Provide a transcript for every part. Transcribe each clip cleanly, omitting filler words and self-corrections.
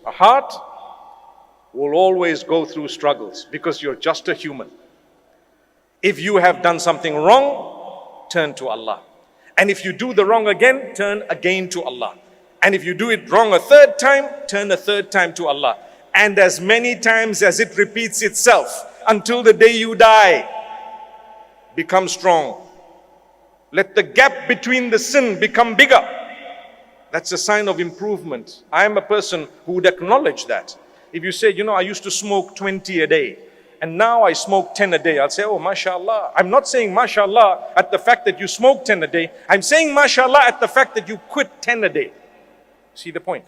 A heart will always go through struggles because you're just a human. If you have done something wrong, turn to Allah. And if you do the wrong again, turn again to Allah. And if you do it wrong a third time, turn a third time to Allah. And as many times as it repeats itself until the day you die, become strong. Let the gap between the sin become bigger. That's a sign of improvement. I am a person who would acknowledge that. If you say, I used to smoke 20 a day, and now I smoke 10 a day, I'll say, oh, mashallah. I'm not saying mashallah at the fact that you smoke 10 a day. I'm saying mashallah at the fact that you quit 10 a day. See the point?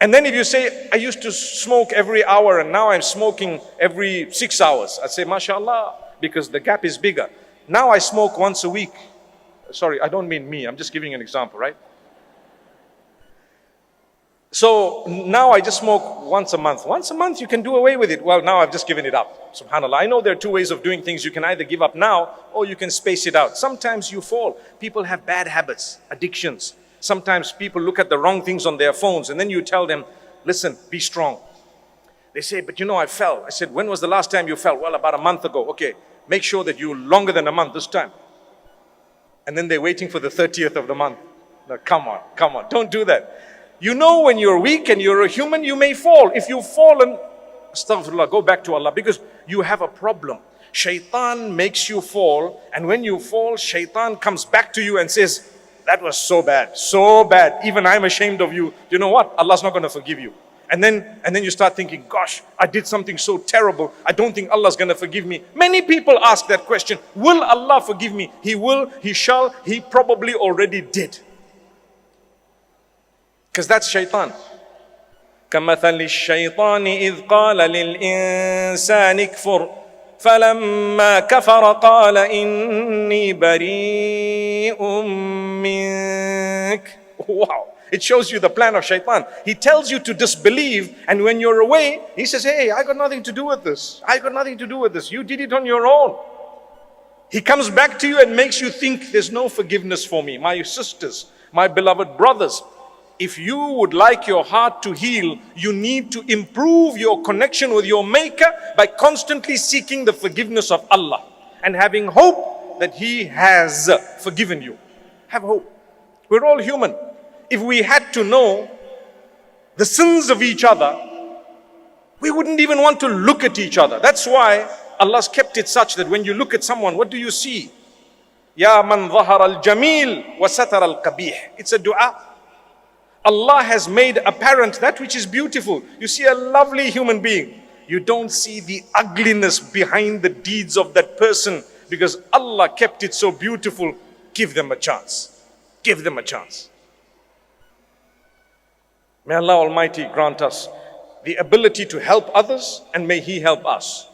And then if you say, I used to smoke every hour and now I'm smoking every 6 hours, I'd say, mashallah, because the gap is bigger. Now I smoke once a week. Sorry, I don't mean me. I'm just giving an example, right? So now I just smoke once a month. Once a month you can do away with it. Well, now I've just given it up. SubhanAllah. I know there are two ways of doing things. You can either give up now or you can space it out. Sometimes you fall. People have bad habits, addictions. Sometimes people look at the wrong things on their phones and then you tell them, listen, be strong. They say, but I fell. I said, when was the last time you fell? Well, about a month ago. Okay, make sure that you're longer than a month this time. And then they're waiting for the 30th of the month. No, come on, don't do that. When you're weak and you're a human, you may fall. If you've fallen, astaghfirullah, go back to Allah because you have a problem. Shaitan makes you fall, and when you fall, shaitan comes back to you and says, that was so bad, even I'm ashamed of you. You know what? Allah's not going to forgive you. And then you start thinking, gosh, I did something so terrible. I don't think Allah's going to forgive me. Many people ask that question. Will Allah forgive me? He will, He shall, He probably already did. Because that's shaitan. كَمَثَلِ الشَّيْطَانِ إِذْ قَالَ لِلْإِنسَانِ اكْفُرْ فَلَمَّا كَفَرَ قَالَ إِنِّي بَرِيءٌ مِّنكَ. Wow. It shows you the plan of shaitan. He tells you to disbelieve, and when you're away, he says, hey, I got nothing to do with this. You did it on your own. He comes back to you and makes you think there's no forgiveness for me. My sisters, my beloved brothers, if you would like your heart to heal, you need to improve your connection with your Maker by constantly seeking the forgiveness of Allah and having hope that He has forgiven you. Have hope. We're all human. If we had to know the sins of each other, we wouldn't even want to look at each other. That's why Allah's kept it such that when you look at someone, what do you see? Ya man zahar al-jamil wa satar al-qabih. It's a dua. Allah has made apparent that which is beautiful. You see a lovely human being. You don't see the ugliness behind the deeds of that person because Allah kept it so beautiful. Give them a chance. Give them a chance. May Allah Almighty grant us the ability to help others, and may He help us.